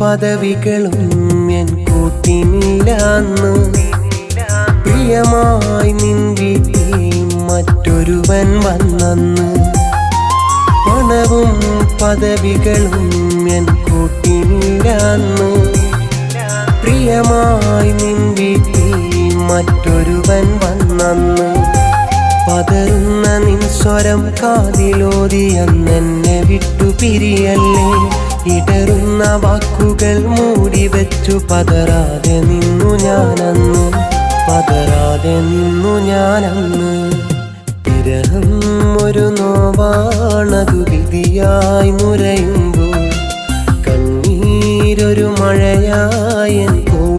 പദവികളും N കൂട്ടിനില്ല അന്ന്. പ്രിയമായി നിൻ വീട്ടിൽ മറ്റൊരുവൻ വന്നന്ന്. പണവും പദവികളും എൻ കൂട്ടിനില്ല അന്ന്. പ്രിയമായി നിൻ വീട്ടിൽ മറ്റൊരുവൻ വന്നന്ന്. പതറുന്ന നിൻ സ്വരം കാതിലോതി അന്നെന്നെ വിട്ടു പിരിയല്ലേ. ഇടറുന്ന വാക്കുകൾ മൂടി വെച്ചു പതറാതെ നിന്നു ഞാനന്ന്. പതറാതെ നിന്നു ഞാനന്ന്. വിരഹം ഒരു നോവാണതു വിധിയായി നുരയുമ്പോൾ കണ്ണീരൊരു മഴയായി